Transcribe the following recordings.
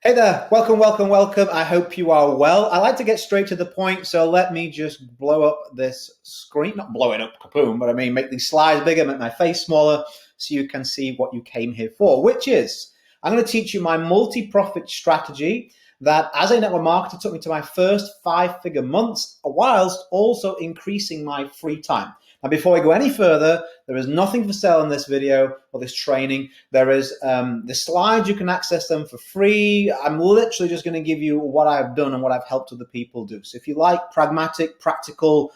Hey there, welcome, welcome, welcome. I hope you are well. I like to get straight to the point, so let me just blow up this screen. Not blow it up, kaboom, but I mean make these slides bigger, make my face smaller so you can see what you came here for, which is I'm going to teach you my multi-profit strategy that as a network marketer took me to my first five-figure months, whilst also increasing my free time. Now, before we go any further, there is nothing for sale in this video or this training. There is the slides. You can access them for free. I'm literally just going to give you what I've done and what I've helped other people do. So if you like pragmatic, practical,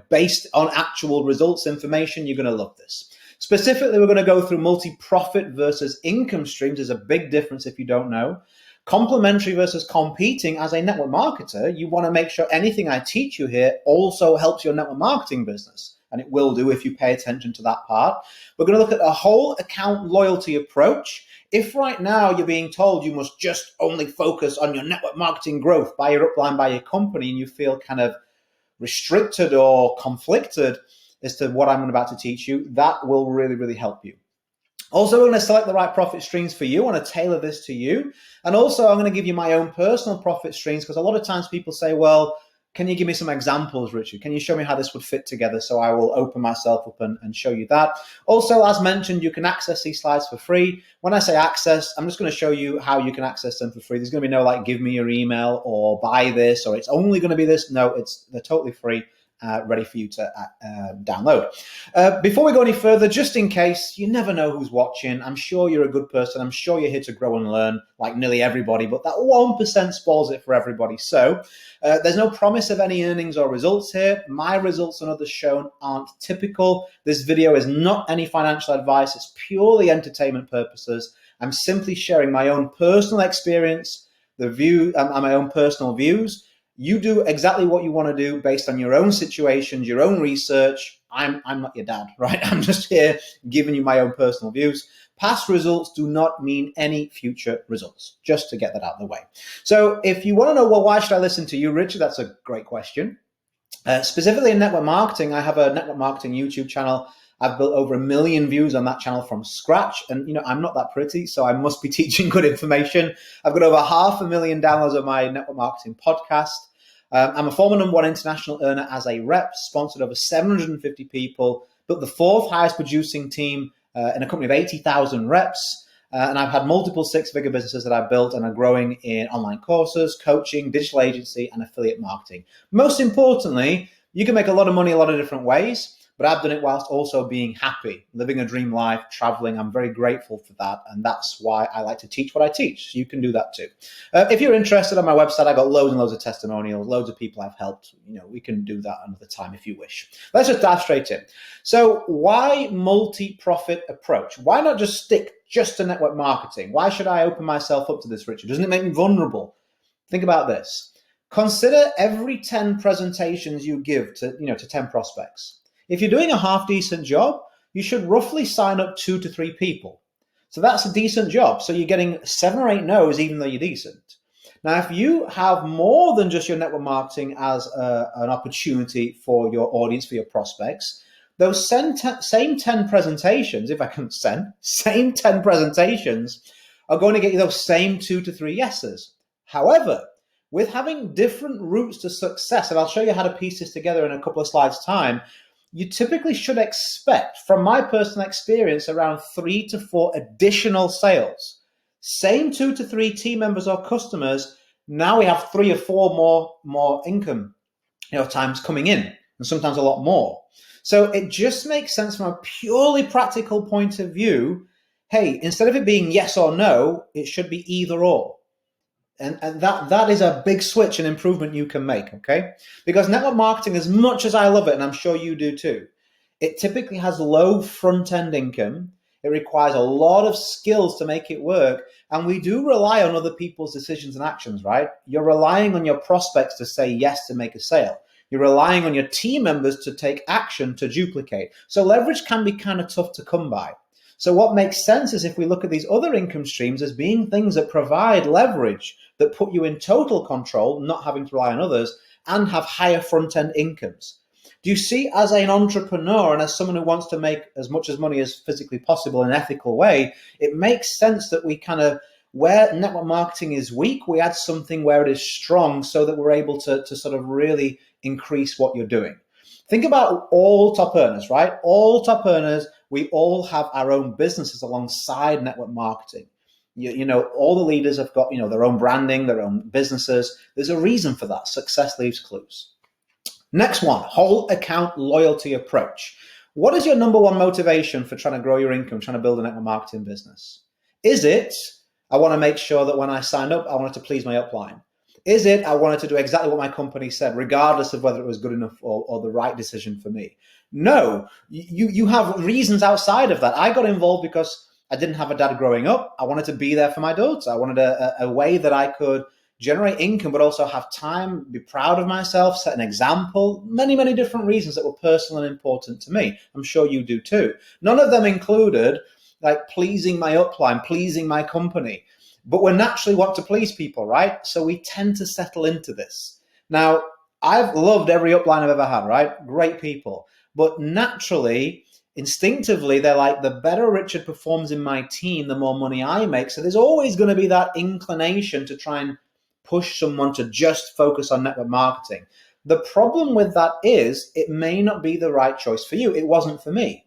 based on actual results information, you're going to love this. Specifically, we're going to go through multi-profit versus income streams. There's a big difference if you don't know. Complementary versus competing. As a network marketer, you want to make sure anything I teach you here also helps your network marketing business. And it will do if you pay attention to that part. We're going to look at a whole account loyalty approach. If right now you're being told you must just only focus on your network marketing growth by your upline, by your company, and you feel kind of restricted or conflicted as to what I'm about to teach you, that will really, really help you. Also, we're going to select the right profit streams for you. I want to tailor this to you. And also, I'm going to give you my own personal profit streams because a lot of times people say, well, can you give me some examples, Richard? Can you show me how this would fit together? So I will open myself up and show you that. Also, as mentioned, you can access these slides for free. When I say access, I'm just going to show you how you can access them for free. There's going to be no like, give me your email or buy this, or it's only going to be this. No, they're totally free. Ready for you to download. Before we go any further, just in case, you never know who's watching. I'm sure you're a good person. I'm sure you're here to grow and learn like nearly everybody, but that 1% spoils it for everybody. So there's no promise of any earnings or results here. My results and others shown aren't typical. This video is not any financial advice. It's purely entertainment purposes. I'm simply sharing my own personal experience, the view, and my own personal views. You do exactly what you want to do based on your own situations, your own research. I'm not your dad, right? I'm just here giving you my own personal views. Past results do not mean any future results, just to get that out of the way. So if you want to know, well, why should I listen to you, Richard? That's a great question. Specifically in network marketing, I have a network marketing YouTube channel. I've built over 1 million views on that channel from scratch. And, I'm not that pretty, so I must be teaching good information. I've got over 500,000 downloads of my network marketing podcast. I'm a former #1 international earner as a rep, sponsored over 750 people, built the 4th highest producing team in a company of 80,000 reps. And I've had multiple 6-figure businesses that I've built and are growing in online courses, coaching, digital agency, and affiliate marketing. Most importantly, you can make a lot of money a lot of different ways. But I've done it whilst also being happy, living a dream life, traveling. I'm very grateful for that. And that's why I like to teach what I teach. So you can do that too. If you're interested, on my website, I've got loads and loads of testimonials, loads of people I've helped. We can do that another time if you wish. Let's just dive straight in. So why multi-profit approach? Why not just stick just to network marketing? Why should I open myself up to this, Richard? Doesn't it make me vulnerable? Think about this. Consider every 10 presentations you give to 10 prospects. If you're doing a half decent job, you should roughly sign up 2 to 3 people. So that's a decent job. So you're getting 7 or 8 no's even though you're decent. Now, if you have more than just your network marketing as an opportunity for your audience, for your prospects, those same 10 presentations, if I can same 10 presentations are going to get you those same 2 to 3 yeses. However, with having different routes to success, and I'll show you how to piece this together in a couple of slides' time, you typically should expect, from my personal experience, around 3 to 4 additional sales. Same 2 to 3 team members or customers, now we have 3 or 4 more income times coming in, and sometimes a lot more. So it just makes sense from a purely practical point of view. Hey, instead of it being yes or no, it should be either or. And that is a big switch and improvement you can make, okay? Because network marketing, as much as I love it, and I'm sure you do too, it typically has low front-end income. It requires a lot of skills to make it work. And we do rely on other people's decisions and actions, right? You're relying on your prospects to say yes to make a sale. You're relying on your team members to take action to duplicate. So leverage can be kind of tough to come by. So what makes sense is if we look at these other income streams as being things that provide leverage, that put you in total control, not having to rely on others, and have higher front-end incomes. Do you see, as an entrepreneur and as someone who wants to make as much as money as physically possible in an ethical way, it makes sense that we kind of Where network marketing is weak, we add something where it is strong so that we're able to sort of really increase what you're doing. Think about all top earners, right? All top earners, we all have our own businesses alongside network marketing. All the leaders have got, their own branding, their own businesses. There's a reason for that. Success leaves clues. Next one, whole account loyalty approach. What is your number one motivation for trying to grow your income, trying to build a network marketing business? Is it, I want to make sure that when I signed up, I wanted to please my upline? Is it, I wanted to do exactly what my company said, regardless of whether it was good enough or the right decision for me? No, you have reasons outside of that. I got involved because I didn't have a dad growing up. I wanted to be there for my daughter. I wanted a way that I could generate income, but also have time, be proud of myself, set an example, many, many different reasons that were personal and important to me. I'm sure you do too. None of them included like pleasing my upline, pleasing my company. But we naturally want to please people, right? So we tend to settle into this. Now, I've loved every upline I've ever had, right? Great people. But naturally, instinctively, they're like, the better Richard performs in my team, the more money I make. So there's always going to be that inclination to try and push someone to just focus on network marketing. The problem with that is it may not be the right choice for you. It wasn't for me.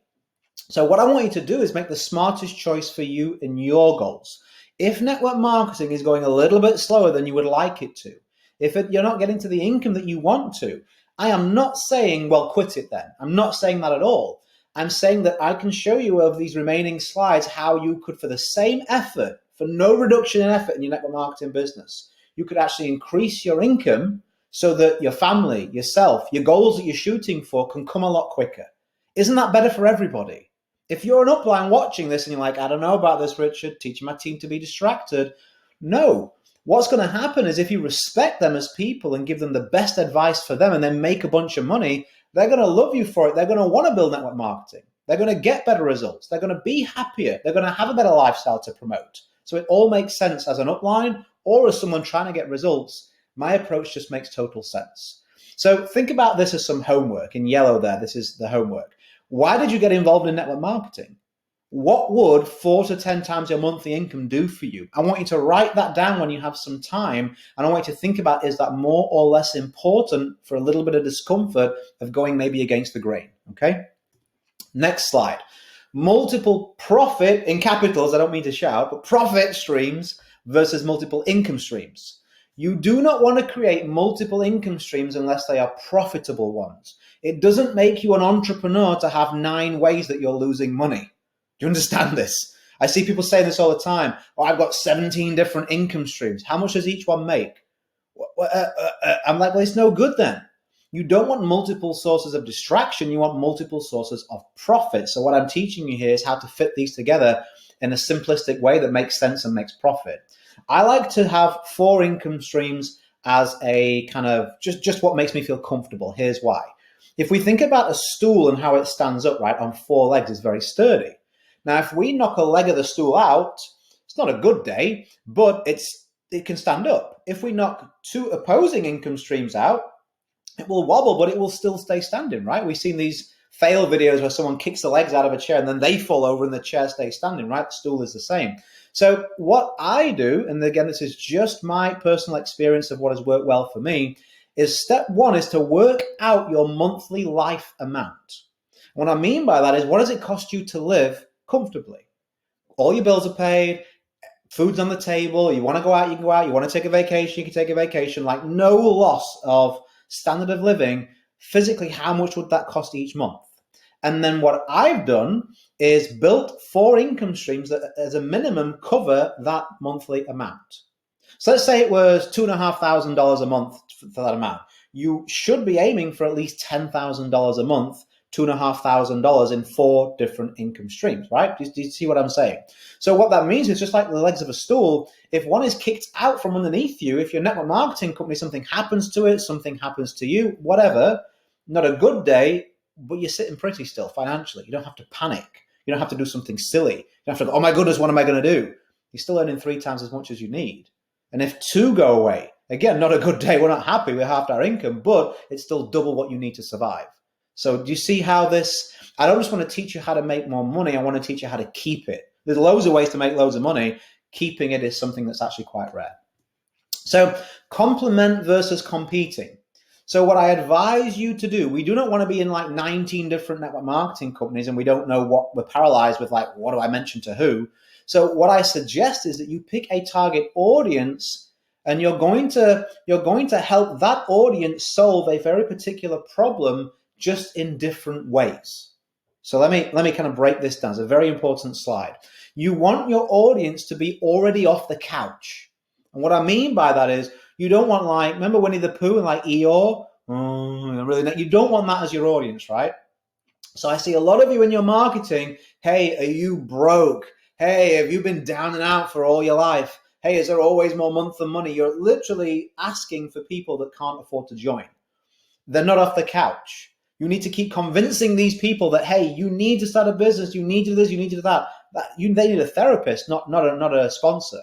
So what I want you to do is make the smartest choice for you and your goals. If network marketing is going a little bit slower than you would like it to, if you're not getting to the income that you want to, I am not saying, well, quit it then. I'm not saying that at all. I'm saying that I can show you over these remaining slides how you could, for the same effort, for no reduction in effort in your network marketing business, you could actually increase your income so that your family, yourself, your goals that you're shooting for can come a lot quicker. Isn't that better for everybody? If you're an upline watching this and you're like, I don't know about this, Richard, teaching my team to be distracted. No. What's going to happen is if you respect them as people and give them the best advice for them and then make a bunch of money, they're going to love you for it. They're going to want to build network marketing. They're going to get better results. They're going to be happier. They're going to have a better lifestyle to promote. So it all makes sense as an upline or as someone trying to get results. My approach just makes total sense. So think about this as some homework. In yellow there, this is the homework. Why did you get involved in network marketing? What would 4 to 10 times your monthly income do for you? I want you to write that down when you have some time. And I want you to think about, is that more or less important for a little bit of discomfort of going maybe against the grain? Okay. Next slide. Multiple profit, in capitals, I don't mean to shout, but profit streams versus multiple income streams. You do not want to create multiple income streams unless they are profitable ones. It doesn't make you an entrepreneur to have 9 ways that you're losing money. Do you understand this? I see people saying this all the time. Oh, I've got 17 different income streams. How much does each one make? I'm like, well, it's no good then. You don't want multiple sources of distraction. You want multiple sources of profit. So what I'm teaching you here is how to fit these together in a simplistic way that makes sense and makes profit. I like to have 4 income streams as a kind of just what makes me feel comfortable. Here's why. If we think about a stool and how it stands up, right, on 4 legs, it's very sturdy. Now, if we knock a leg of the stool out, it's not a good day, but it can stand up. If we knock 2 opposing income streams out, it will wobble, but it will still stay standing, right? We've seen these fail videos where someone kicks the legs out of a chair and then they fall over and the chair stays standing, right? The stool is the same. So what I do, and again, this is just my personal experience of what has worked well for me, is step 1 is to work out your monthly life amount. What I mean by that is, what does it cost you to live comfortably? All your bills are paid, food's on the table, you want to go out, you can go out, you want to take a vacation, you can take a vacation, like no loss of standard of living. Physically, how much would that cost each month? And then what I've done is built 4 income streams that as a minimum cover that monthly amount. So let's say it was $2,500 a month for that amount. You should be aiming for at least $10,000 a month, $2,500 in 4 different income streams, right? Do you see what I'm saying? So what that means is just like the legs of a stool, if one is kicked out from underneath you, if your network marketing company, something happens to it, something happens to you, whatever, not a good day, but you're sitting pretty still financially. You don't have to panic. You don't have to do something silly. You don't have to go, oh my goodness, what am I going to do? You're still earning 3 times as much as you need. And if 2 go away, again, not a good day, we're not happy, we halved our income, but it's still double what you need to survive. So do you see how this, I don't just want to teach you how to make more money, I want to teach you how to keep it. There's loads of ways to make loads of money. keeping it is something that's actually quite rare. So complement versus competing. So what I advise you to do, we do not want to be in like 19 different network marketing companies and we don't know what, we're paralyzed with like, what do I mention to who? So what I suggest is that you pick a target audience and you're going to help that audience solve a very particular problem just in different ways. So let me kind of break this down. It's a very important slide. You want your audience to be already off the couch. And what I mean by that is you don't want like, remember Winnie the Pooh and like Eeyore? You don't want that as your audience, right? So I see a lot of you in your marketing, hey, are you broke? Hey, have you been down and out for all your life? Hey, is there always more month than money? You're literally asking for people that can't afford to join. They're not off the couch. You need to keep convincing these people that, hey, you need to start a business, you need to do this, you need to do that. They need a therapist, not a sponsor.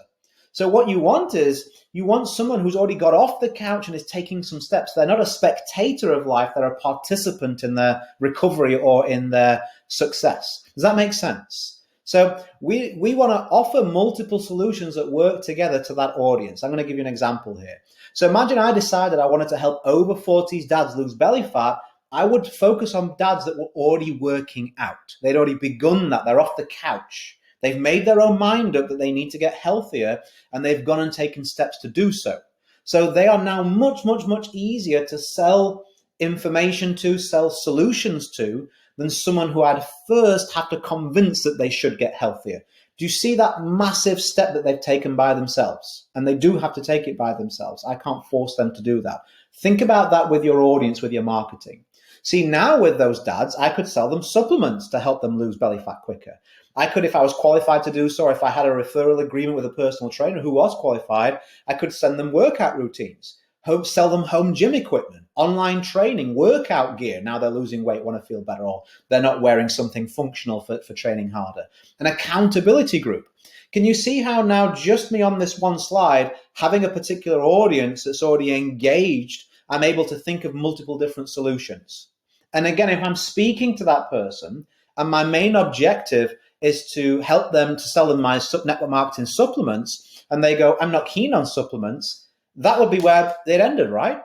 So what you want is, you want someone who's already got off the couch and is taking some steps. They're not a spectator of life, they're a participant in their recovery or in their success. Does that make sense? So we want to offer multiple solutions that work together to that audience. I'm going to give you an example here. So imagine I decided I wanted to help over 40s dads lose belly fat. I would focus on dads that were already working out. They'd already begun that. They're off the couch. They've made their own mind up that they need to get healthier, and they've gone and taken steps to do so. So they are now much, much, much easier to sell information to, sell solutions to, than someone who I'd first have to convince that they should get healthier. Do you see that massive step that they've taken by themselves? And they do have to take it by themselves. I can't force them to do that. Think about that with your audience, with your marketing. See, now with those dads, I could sell them supplements to help them lose belly fat quicker. I could, if I was qualified to do so, or if I had a referral agreement with a personal trainer who was qualified, I could send them workout routines, sell them home gym equipment, online training, workout gear. Now they're losing weight, want to feel better, or they're not wearing something functional for training harder. An accountability group. Can you see how now just me on this one slide, having a particular audience that's already engaged, I'm able to think of multiple different solutions. And again, if I'm speaking to that person and my main objective is to help them, to sell them my network marketing supplements, and they go, I'm not keen on supplements, that would be where it ended, right?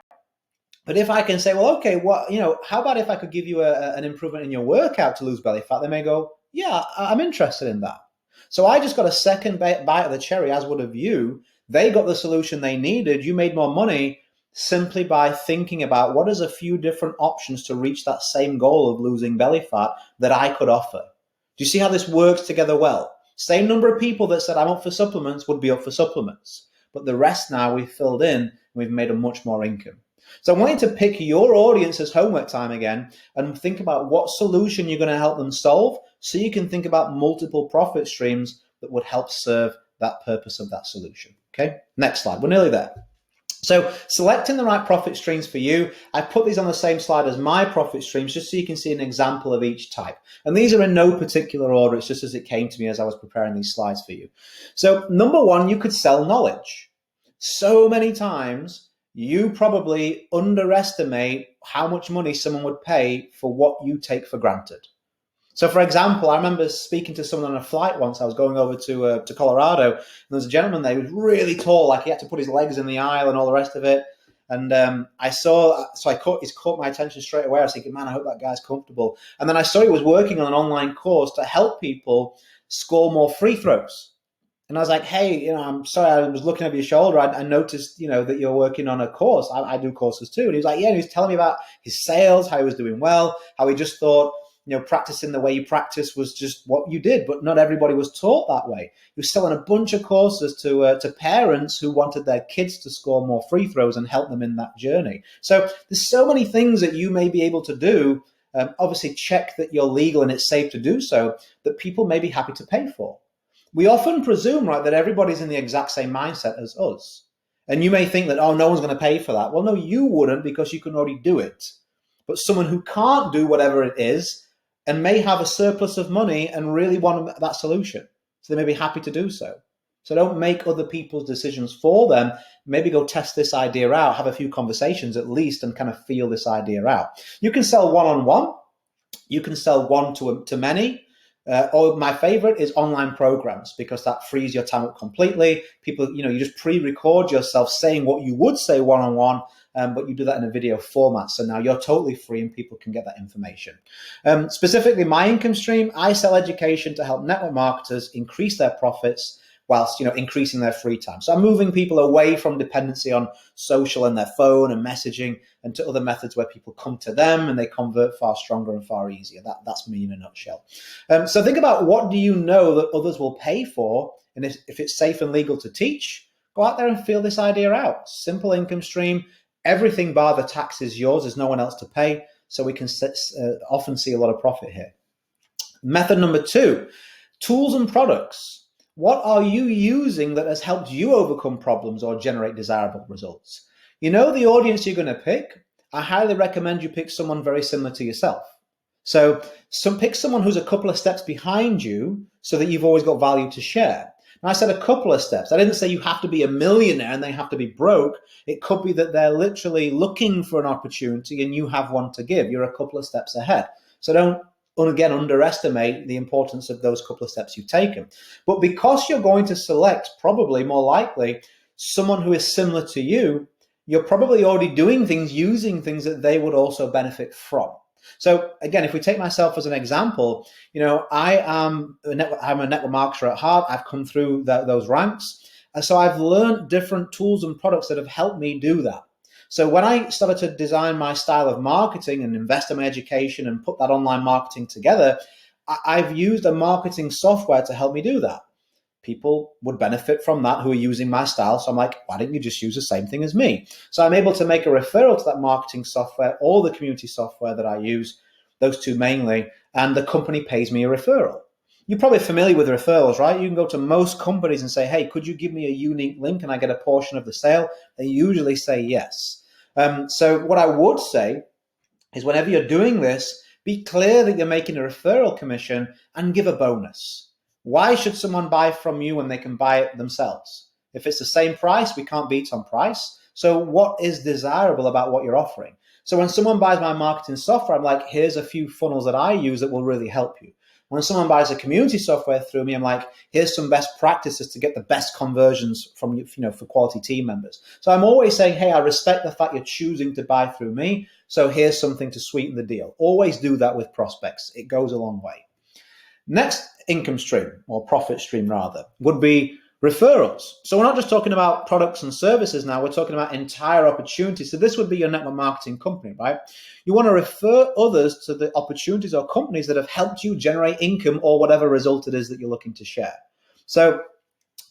But if I can say, well, okay, how about if I could give you an improvement in your workout to lose belly fat? They may go, yeah, I'm interested in that. So I just got a second bite of the cherry, as would have you. They got the solution they needed. You made more money simply by thinking about what is a few different options to reach that same goal of losing belly fat that I could offer. Do you see how this works together well? Same number of people that said I'm up for supplements would be up for supplements. But the rest now we've filled in and we've made a much more income. So I want you to pick your audience's homework time again and think about what solution you're going to help them solve, so you can think about multiple profit streams that would help serve that purpose of that solution. Okay, next slide. We're nearly there. So selecting the right profit streams for you, I put these on the same slide as my profit streams just so you can see an example of each type. And these are in no particular order, it's just as it came to me as I was preparing these slides for you. So number one, you could sell knowledge. So many times you probably underestimate how much money someone would pay for what you take for granted. So, for example, I remember speaking to someone on a flight once. I was going over to Colorado, and there was a gentleman there who was really tall, like he had to put his legs in the aisle and all the rest of it. And it caught my attention straight away. I was thinking, man, I hope that guy's comfortable. And then I saw he was working on an online course to help people score more free throws. And I was like, hey, I'm sorry, I was looking over your shoulder. I noticed, that you're working on a course. I do courses too. And he was like, yeah, and he was telling me about his sales, how he was doing well, how he just thought, practicing the way you practice was just what you did, but not everybody was taught that way. He was selling a bunch of courses to parents who wanted their kids to score more free throws and help them in that journey. So there's so many things that you may be able to do. Obviously, check that you're legal and it's safe to do so, that people may be happy to pay for. We often presume, right, that everybody's in the exact same mindset as us. And you may think that, oh, no one's going to pay for that. Well, no, you wouldn't, because you can already do it. But someone who can't do whatever it is and may have a surplus of money and really want that solution, so they may be happy to do so. So don't make other people's decisions for them. Maybe go test this idea out, have a few conversations at least, and kind of feel this idea out. You can sell one-on-one. You can sell one to many. Or my favorite is online programs, because that frees your time up completely. People, you just pre-record yourself saying what you would say one-on-one, but you do that in a video format. So now you're totally free and people can get that information. Specifically, my income stream, I sell education to help network marketers increase their profits whilst increasing their free time. So I'm moving people away from dependency on social and their phone and messaging, and to other methods where people come to them and they convert far stronger and far easier. That's me in a nutshell. So think about, what do you know that others will pay for, and if it's safe and legal to teach, go out there and feel this idea out. Simple income stream, everything bar the tax is yours. There's no one else to pay. So we can often see a lot of profit here. Method number 2, tools and products. What are you using that has helped you overcome problems or generate desirable results? The audience you're going to pick. I highly recommend you pick someone very similar to yourself. So pick someone who's a couple of steps behind you, so that you've always got value to share. Now, I said a couple of steps. I didn't say you have to be a millionaire and they have to be broke. It could be that they're literally looking for an opportunity and you have one to give. You're a couple of steps ahead. So don't, again, underestimate the importance of those couple of steps you've taken. But because you're going to select, probably more likely, someone who is similar to you, you're probably already doing things, using things that they would also benefit from. So again, if we take myself as an example, I'm a network marketer at heart. I've come through those ranks. And so I've learned different tools and products that have helped me do that. So when I started to design my style of marketing and invest in my education and put that online marketing together, I've used a marketing software to help me do that. People would benefit from that who are using my style. So I'm like, why don't you just use the same thing as me? So I'm able to make a referral to that marketing software or the community software that I use, those two mainly, and the company pays me a referral. You're probably familiar with referrals, right? You can go to most companies and say, hey, could you give me a unique link and I get a portion of the sale? They usually say yes. So what I would say is, whenever you're doing this, be clear that you're making a referral commission and give a bonus. Why should someone buy from you when they can buy it themselves? If it's the same price, we can't beat on price. So what is desirable about what you're offering? So when someone buys my marketing software, I'm like, here's a few funnels that I use that will really help you. When someone buys a community software through me, I'm like, here's some best practices to get the best conversions from for quality team members. So I'm always saying, hey, I respect the fact you're choosing to buy through me. So here's something to sweeten the deal. Always do that with prospects. It goes a long way. Next income stream, or profit stream rather, would be referrals. So we're not just talking about products and services now, we're talking about entire opportunities. So this would be your network marketing company, right? You want to refer others to the opportunities or companies that have helped you generate income or whatever result it is that you're looking to share. So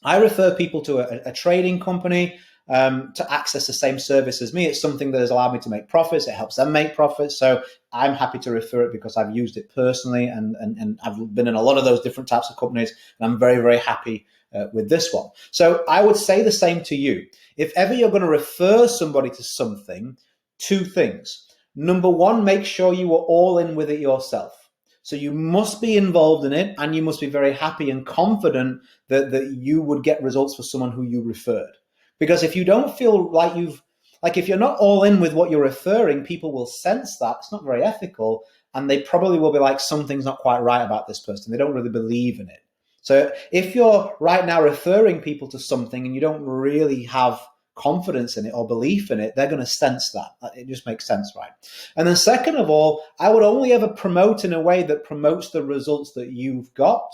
I refer people to a trading company to access the same service as me. It's something that has allowed me to make profits. It helps them make profits. So I'm happy to refer it because I've used it personally, and I've been in a lot of those different types of companies, and I'm very, very happy with this one. So I would say the same to you. If ever you're going to refer somebody to something, 2 things. Number 1, make sure you are all in with it yourself. So you must be involved in it, and you must be very happy and confident that you would get results for someone who you referred. Because if you don't feel like if you're not all in with what you're referring, people will sense that. It's not very ethical, and they probably will be like, something's not quite right about this person. They don't really believe in it. So if you're right now referring people to something and you don't really have confidence in it or belief in it, they're going to sense that. It just makes sense, right? And then second of all, I would only ever promote in a way that promotes the results that you've got.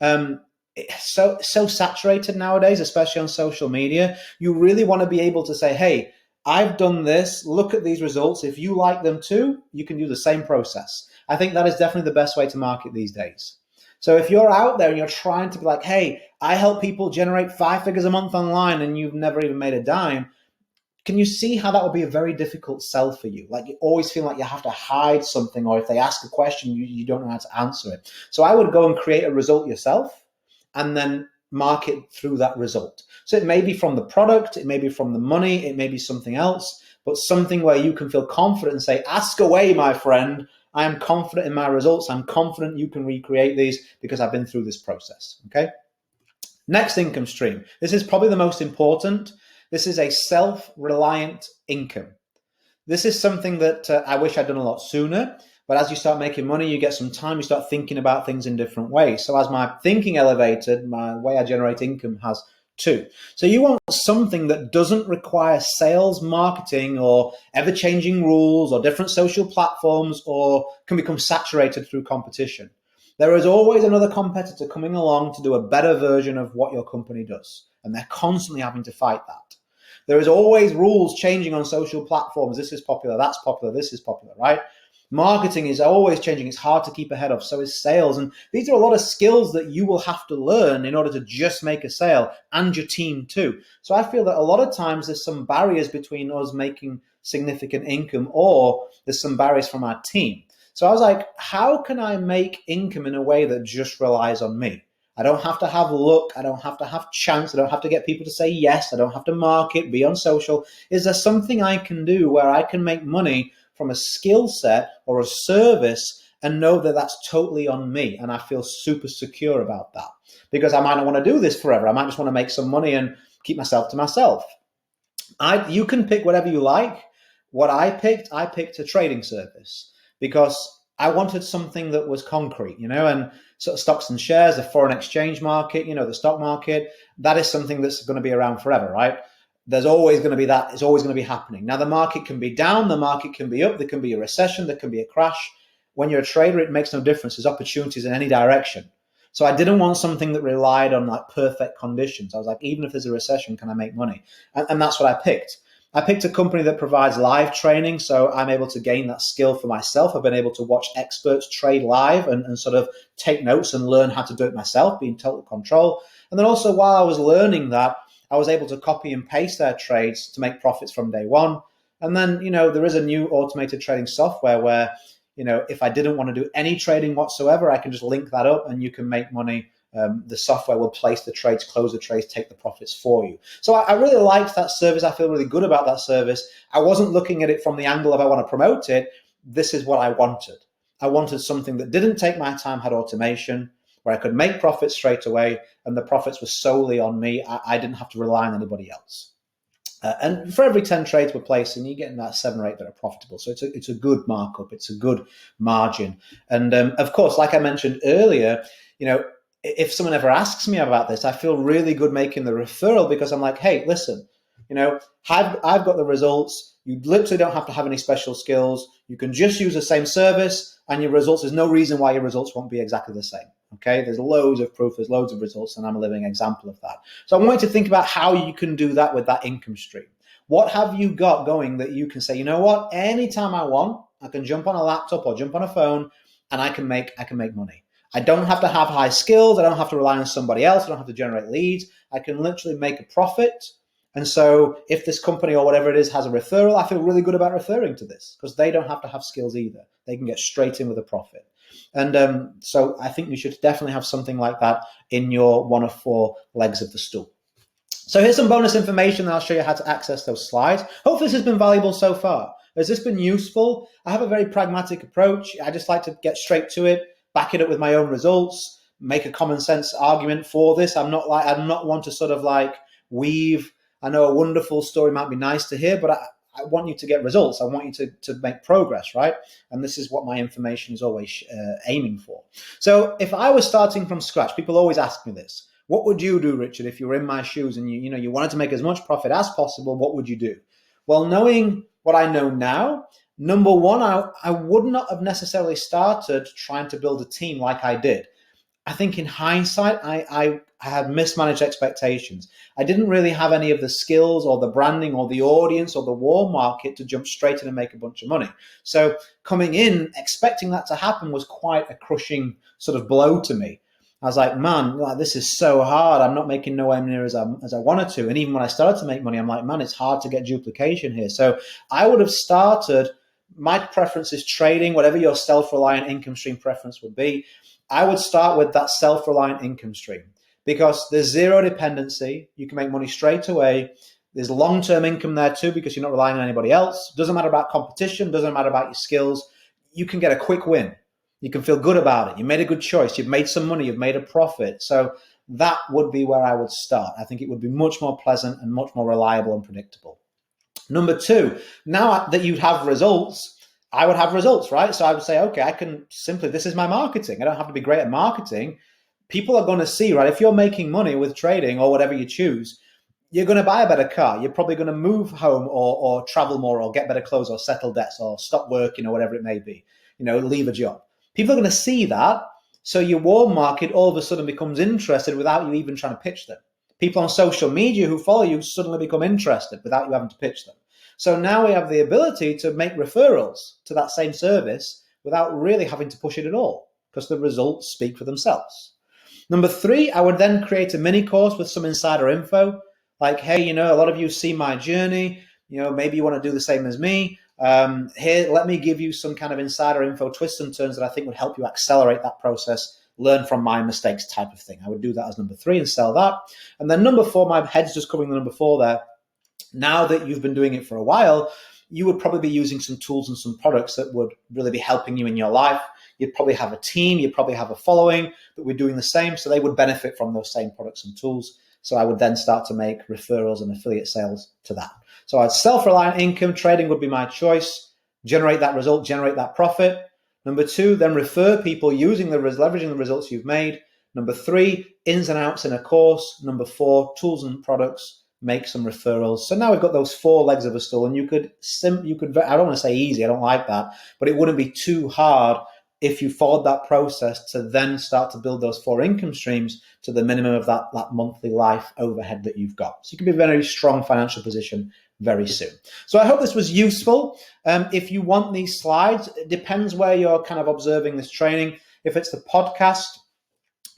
It's so saturated nowadays, especially on social media. You really want to be able to say, hey, I've done this, look at these results. If you like them too, you can do the same process. I think that is definitely the best way to market these days. So if you're out there and you're trying to be like, hey, I help people generate 5 figures a month online and you've never even made a dime, can you see how that would be a very difficult sell for you? Like, you always feel like you have to hide something, or if they ask a question, you don't know how to answer it. So I would go and create a result yourself and then market through that result. So it may be from the product, it may be from the money, it may be something else, but something where you can feel confident and say, ask away, my friend. I am confident in my results. I'm confident you can recreate these because I've been through this process, okay? Next income stream. This is probably the most important. This is a self-reliant income. This is something that I wish I'd done a lot sooner, But as you start making money, you get some time, you start thinking about things in different ways. So as my thinking elevated, my way I generate income has too. So you want something that doesn't require sales, marketing, or ever-changing rules, or different social platforms, or can become saturated through competition. There is always another competitor coming along to do a better version of what your company does, and they're constantly having to fight that. There is always rules changing on social platforms. This is popular, that's popular, this is popular, right? Marketing is always changing. It's hard to keep ahead of. So is sales. And these are a lot of skills that you will have to learn in order to just make a sale, and your team too. So I feel that a lot of times there's some barriers between us making significant income, or there's some barriers from our team. So I was like, how can I make income in a way that just relies on me? I don't have to have luck. I don't have to have chance. I don't have to get people to say yes. I don't have to market, be on social. Is there something I can do where I can make money from a skill set or a service and know that that's totally on me? And I feel super secure about that, because I might not want to do this forever. I might just want to make some money and keep myself to myself. You can pick whatever you like. What I picked a trading service, because I wanted something that was concrete, and sort of stocks and shares, the foreign exchange market, the stock market, that is something that's going to be around forever, right? There's always going to be that. It's always going to be happening. Now, the market can be down, the market can be up, there can be a recession, there can be a crash. When you're a trader, it makes no difference. There's opportunities in any direction. So I didn't want something that relied on like perfect conditions. I was like, even if there's a recession, can I make money? And that's what I picked. I picked a company that provides live training, so I'm able to gain that skill for myself. I've been able to watch experts trade live and sort of take notes and learn how to do it myself, be in total control. And then also, while I was learning that, I was able to copy and paste their trades to make profits from day one. And then, there is a new automated trading software where, if I didn't want to do any trading whatsoever, I can just link that up and you can make money. The software will place the trades, close the trades, take the profits for you. So I really liked that service. I feel really good about that service. I wasn't looking at it from the angle of I want to promote it. This is what I wanted. I wanted something that didn't take my time, had automation, where I could make profits straight away, and the profits were solely on me. I didn't have to rely on anybody else. And for every 10 trades we're placing, you're getting that 7 or 8 that are profitable. So it's a good markup. It's a good margin. And of course, like I mentioned earlier, if someone ever asks me about this, I feel really good making the referral, because I'm like, hey, listen, I've got the results. You literally don't have to have any special skills. You can just use the same service, and your results, there's no reason why your results won't be exactly the same. Okay, there's loads of proof, there's loads of results, and I'm a living example of that. So I want you to think about how you can do that with that income stream. What have you got going that you can say, you know what, anytime I want, I can jump on a laptop or jump on a phone and I can make money. I don't have to have high skills. I don't have to rely on somebody else. I don't have to generate leads. I can literally make a profit. And so if this company or whatever it is has a referral, I feel really good about referring to this, because they don't have to have skills either. They can get straight in with a profit. And so I think you should definitely have something like that in your one of 4 legs of the stool. So here's some bonus information, and I'll show you how to access those slides. Hopefully this has been valuable so far. Has this been useful? I have a very pragmatic approach. I just like to get straight to it, back it up with my own results, make a common sense argument for this. I'm not one to sort of like weave. I know a wonderful story might be nice to hear, but I want you to get results. I want you to make progress, right? And this is what my information is always aiming for. So if I was starting from scratch, people always ask me this. What would you do, Richard, if you were in my shoes and you wanted to make as much profit as possible? What would you do? Well, knowing what I know now, number one, I would not have necessarily started trying to build a team like I did. I think in hindsight, I had mismanaged expectations. I didn't really have any of the skills or the branding or the audience or the warm market to jump straight in and make a bunch of money. So coming in, expecting that to happen was quite a crushing sort of blow to me. I was like, man, this is so hard. I'm not making nowhere near as I wanted to. And even when I started to make money, I'm like, man, it's hard to get duplication here. So I would have started, my preference is trading, whatever your self-reliant income stream preference would be. I would start with that self-reliant income stream, because there's zero dependency. You can make money straight away. There's long-term income there too, because you're not relying on anybody else. Doesn't matter about competition, doesn't matter about your skills. You can get a quick win. You can feel good about it. You made a good choice. You've made some money. You've made a profit. So that would be where I would start. I think it would be much more pleasant and much more reliable and predictable. Number two, now that you have results, I would have results, right? So I would say, okay, I can simply, this is my marketing. I don't have to be great at marketing. People are going to see, right? If you're making money with trading or whatever you choose, you're going to buy a better car. You're probably going to move home or travel more or get better clothes or settle debts or stop working or whatever it may be, leave a job. People are going to see that. So your warm market all of a sudden becomes interested without you even trying to pitch them. People on social media who follow you suddenly become interested without you having to pitch them. So now we have the ability to make referrals to that same service without really having to push it at all because the results speak for themselves. Number 3, I would then create a mini course with some insider info. Like, hey, a lot of you see my journey. Maybe you want to do the same as me. Here, let me give you some kind of insider info, twists and turns that I think would help you accelerate that process, learn from my mistakes type of thing. I would do that as number 3 and sell that. And then number 4, my head's just covering the number 4 there. Now that you've been doing it for a while, you would probably be using some tools and some products that would really be helping you in your life. You'd probably have a team, you'd probably have a following that we're doing the same, so they would benefit from those same products and tools. So I would then start to make referrals and affiliate sales to that. So I'd self-reliant income, trading would be my choice, generate that result, generate that profit. Number 2, then refer people leveraging the results you've made. Number 3, ins and outs in a course. Number 4, tools and products, make some referrals. So now we've got those 4 legs of a stool, and you could, I don't want to say easy, I don't like that, but it wouldn't be too hard if you followed that process to then start to build those 4 income streams to the minimum of that monthly life overhead that you've got. So you can be in a very strong financial position very soon. So I hope this was useful. If you want these slides, it depends where you're kind of observing this training. If it's the podcast,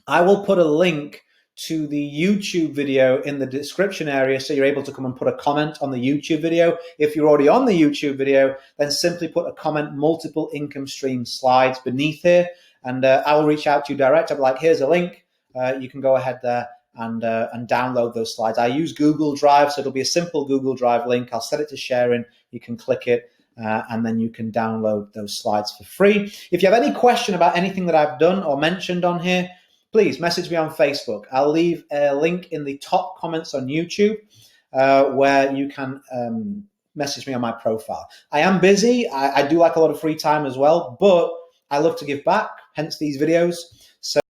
I will put a link to the YouTube video in the description area so you're able to come and put a comment on the YouTube video. If you're already on the YouTube video, then simply put a comment, multiple income stream slides beneath here, and I will reach out to you direct. I'll be like, here's a link. You can go ahead there and download those slides. I use Google Drive, so it'll be a simple Google Drive link. I'll set it to sharing. You can click it, and then you can download those slides for free. If you have any question about anything that I've done or mentioned on here, please message me on Facebook. I'll leave a link in the top comments on YouTube where you can message me on my profile. I am busy. I do like a lot of free time as well, but I love to give back, hence these videos. So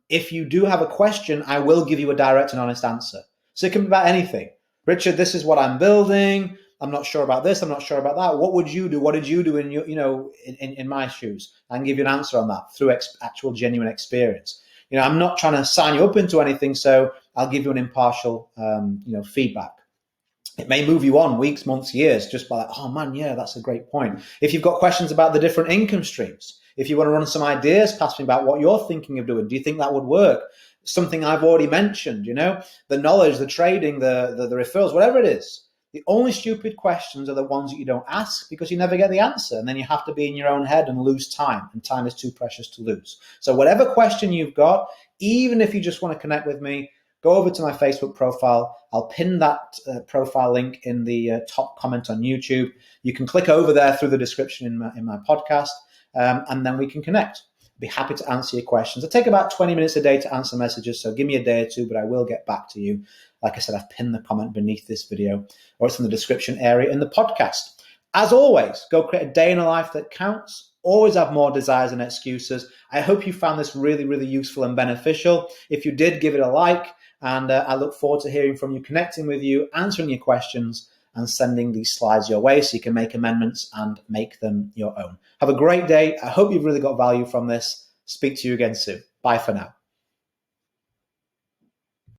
if you do have a question, I will give you a direct and honest answer. So it can be about anything. Richard, this is what I'm building. I'm not sure about this. I'm not sure about that. What would you do? What did you do in your, in my shoes? I can give you an answer on that through actual genuine experience. I'm not trying to sign you up into anything, so I'll give you an impartial, feedback. It may move you on weeks, months, years, just by like, oh man, yeah, that's a great point. If you've got questions about the different income streams, if you want to run some ideas past me about what you're thinking of doing, do you think that would work? Something I've already mentioned, the knowledge, the trading, the referrals, whatever it is. The only stupid questions are the ones that you don't ask because you never get the answer. And then you have to be in your own head and lose time. And time is too precious to lose. So whatever question you've got, even if you just want to connect with me, go over to my Facebook profile. I'll pin that profile link in the top comment on YouTube. You can click over there through the description in my podcast, and then we can connect. Be happy to answer your questions. I take about 20 minutes a day to answer messages, so give me a day or two, but I will get back to you. Like I said, I've pinned the comment beneath this video, or it's in the description area in the podcast. As always, go create a day in a life that counts. Always have more desires than excuses. I hope you found this really, really useful and beneficial. If you did, give it a like, and I look forward to hearing from you, connecting with you, answering your questions, and sending these slides your way so you can make amendments and make them your own. Have a great day. I hope you've really got value from this. Speak to you again soon. Bye for now.